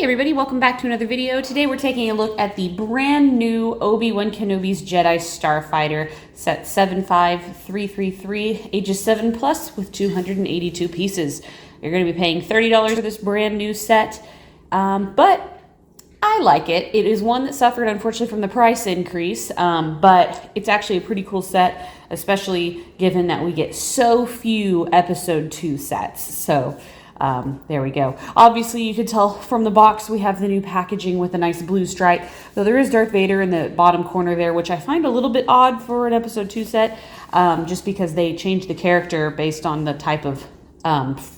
Hey everybody, welcome back to another video. Today we're taking a look at the brand new Obi-Wan Kenobi's Jedi Starfighter, set 75333, ages 7 plus with 282 pieces. You're going to be paying $30 for this brand new set, but I like it. It is one that suffered, unfortunately, from the price increase, but it's actually a pretty cool set, especially given that we get so few Episode 2 sets. So there we go. Obviously, you can tell from the box we have the new packaging with a nice blue stripe, though there is Darth Vader in the bottom corner there, which I find a little bit odd for an Episode 2 set, just because they changed the character based on the type of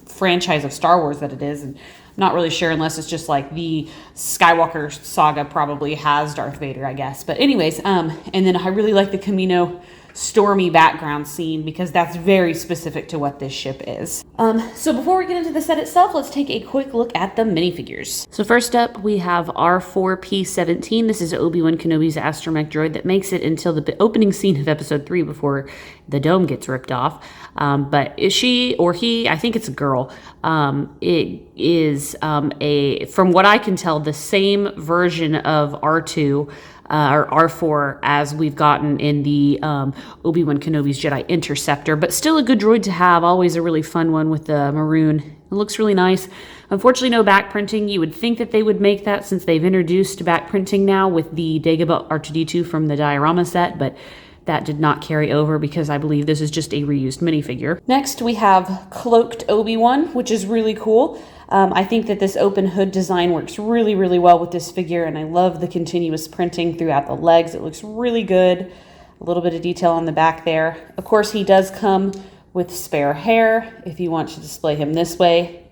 franchise of Star Wars that it is. And not really sure, unless it's just like the Skywalker saga probably has Darth Vader, I guess. But anyways, and then I really like the Camino stormy background scene because that's very specific to what this ship is. So before we get into the set itself, let's take a quick look at the minifigures. So first up, we have R4P17. This is Obi-Wan Kenobi's astromech droid that makes it until the opening scene of Episode 3 before the dome gets ripped off. But is she or he, I think it's a girl, it is from what I can tell, the same version of R2 or R4 as we've gotten in the Obi-Wan Kenobi's Jedi Interceptor, but still a good droid to have, always a really fun one with the maroon. It looks really nice. Unfortunately, no back printing. You would think that they would make that since they've introduced back printing now with the Dagobah R2-D2 from the diorama set, but that did not carry over because I believe this is just a reused minifigure. Next, we have Cloaked Obi-Wan, which is really cool. I think that this open hood design works really, really well with this figure, and I love the continuous printing throughout the legs. It looks really good. A little bit of detail on the back there. Of course, he does come with spare hair if you want to display him this way.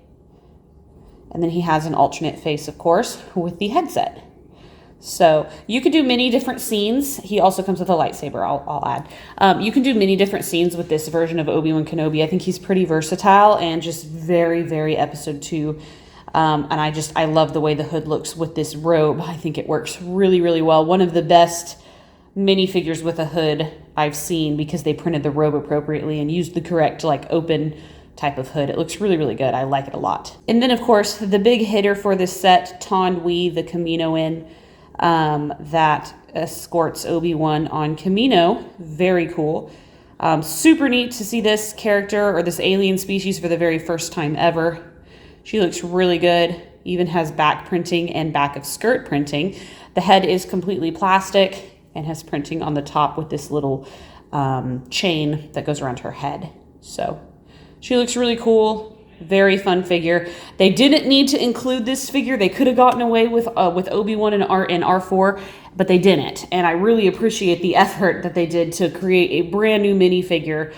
And then he has an alternate face, of course, with the headset. So you could do many different scenes. He also comes with a lightsaber, I'll add. You can do many different scenes with this version of Obi-Wan Kenobi. I think he's pretty versatile and just very, very Episode 2. And I love the way the hood looks with this robe. I think it works really, really well. One of the best minifigures with a hood I've seen because they printed the robe appropriately and used the correct open type of hood. It looks really, really good. I like it a lot. And then, of course, the big hitter for this set, Taun We, the Kaminoan, that escorts Obi-Wan on Camino. Very cool. Super neat to see this character or this alien species for the very first time ever. She looks really good. Even has back printing and back of skirt printing. The head is completely plastic and has printing on the top with this little chain that goes around her head. So she looks really cool. Very fun figure. They didn't need to include this figure. They could have gotten away with Obi-Wan and R4, but they didn't. And I really appreciate the effort that they did to create a brand new minifigure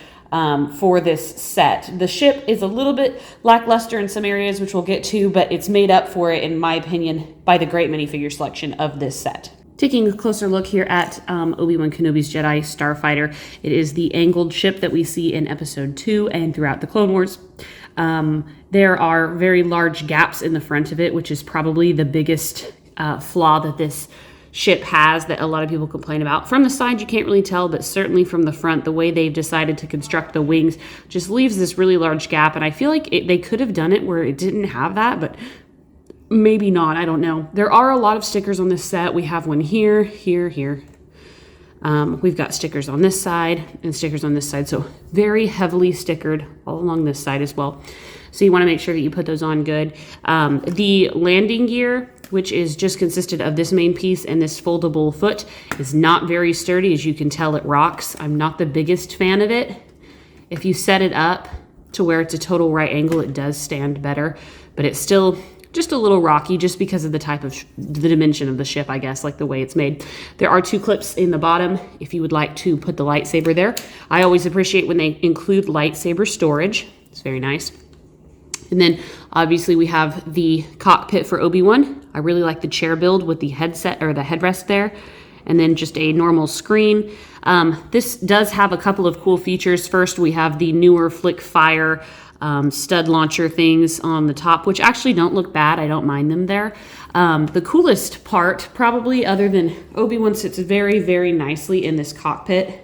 for this set. The ship is a little bit lackluster in some areas, which we'll get to, but it's made up for it, in my opinion, by the great minifigure selection of this set. Taking a closer look here at Obi-Wan Kenobi's Jedi Starfighter, it is the angled ship that we see in Episode 2 and throughout the Clone Wars. There are very large gaps in the front of it, which is probably the biggest flaw that this ship has that a lot of people complain about. From the side, you can't really tell, but certainly from the front, the way they've decided to construct the wings just leaves this really large gap. And I feel like they could have done it where it didn't have that, but maybe not. I don't know. There are a lot of stickers on this set. We have one here, here, here. We've got stickers on this side and stickers on this side. So very heavily stickered all along this side as well. So you want to make sure that you put those on good. The landing gear, which is just consisted of this main piece and this foldable foot, is not very sturdy. As you can tell, it rocks. I'm not the biggest fan of it. If you set it up to where it's a total right angle, it does stand better, but it's still just a little rocky just because of the type of the dimension of the ship, I guess, like the way it's made. There are 2 clips in the bottom if you would like to put the lightsaber there. I always appreciate when they include lightsaber storage. It's very nice. And then obviously we have the cockpit for Obi-Wan. I really like the chair build with the headset or the headrest there. And then just a normal screen. This does have a couple of cool features. First, we have the newer Flick Fire stud launcher things on the top, which actually don't look bad. I don't mind them there. The coolest part, probably other than Obi-Wan sits very, very nicely in this cockpit.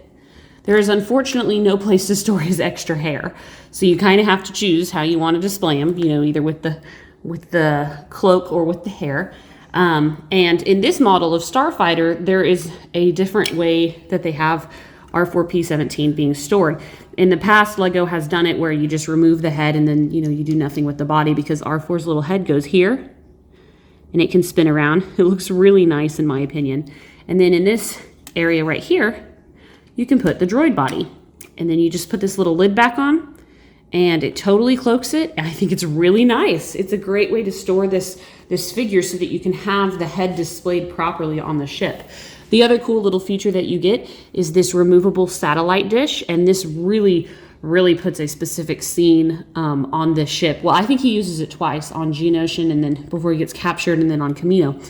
There is unfortunately no place to store his extra hair. So you kind of have to choose how you want to display him, either with the with the cloak or with the hair. And in this model of Starfighter, there is a different way that they have R4P17 being stored. In the past, Lego has done it where you just remove the head and then, you know, you do nothing with the body, because R4's little head goes here and it can spin around. It looks really nice in my opinion. And then in this area right here, you can put the droid body. And then you just put this little lid back on and it totally cloaks it. And I think it's really nice. It's a great way to store this figure so that you can have the head displayed properly on the ship. The other cool little feature that you get is this removable satellite dish, and this really puts a specific scene on this ship. Well, I think he uses it twice, on Geonosian and then before he gets captured, and then on Kamino.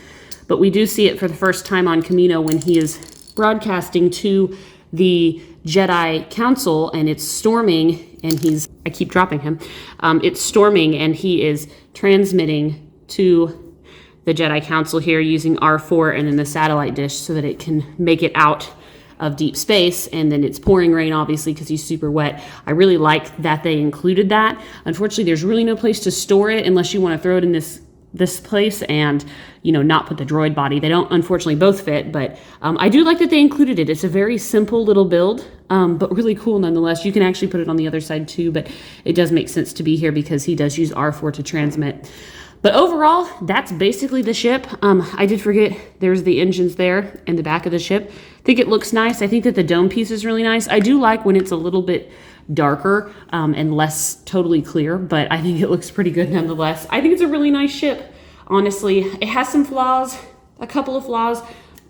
But we do see it for the first time on Kamino when he is broadcasting to the Jedi Council, and it's storming, and I keep dropping him. It's storming, and he is transmitting to the Jedi Council here using R4 and then the satellite dish so that it can make it out of deep space. And then it's pouring rain, obviously, because he's super wet. I really like that they included that. Unfortunately, there's really no place to store it unless you want to throw it in this place and, you know, not put the droid body. They don't, unfortunately, both fit, but I do like that they included it. It's a very simple little build, but really cool nonetheless. You can actually put it on the other side too, but it does make sense to be here because he does use R4 to transmit. But overall, that's basically the ship. I did forget there's the engines there in the back of the ship. I think it looks nice. I think that the dome piece is really nice. I do like when it's a little bit darker and less totally clear, but I think it looks pretty good nonetheless. I think it's a really nice ship, honestly. It has some flaws, a couple of flaws,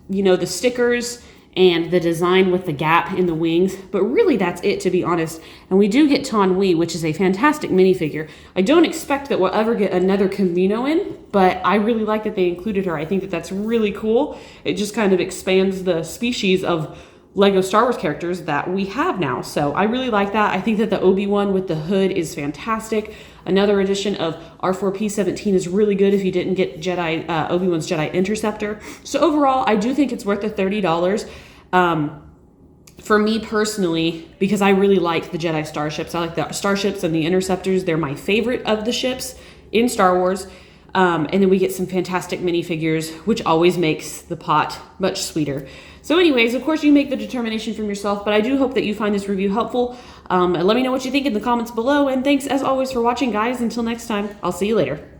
you know, the stickers and the design with the gap in the wings, but really that's it, to be honest. And we do get Taun We, which is a fantastic minifigure. I don't expect that we'll ever get another Kamino in, but I really like that they included her. I think that that's really cool. It just kind of expands the species of Lego Star Wars characters that we have now. So I really like that. I think that the Obi-Wan with the hood is fantastic. Another edition of R4P17 is really good if you didn't get Obi-Wan's Jedi Interceptor. So overall, I do think it's worth the $30. For me personally, because I really like the Jedi starships. I like the starships and the interceptors. They're my favorite of the ships in Star Wars. And then we get some fantastic minifigures, which always makes the pot much sweeter. So anyways, of course, you make the determination from yourself, but I do hope that you find this review helpful. And let me know what you think in the comments below. And thanks, as always, for watching, guys. Until next time, I'll see you later.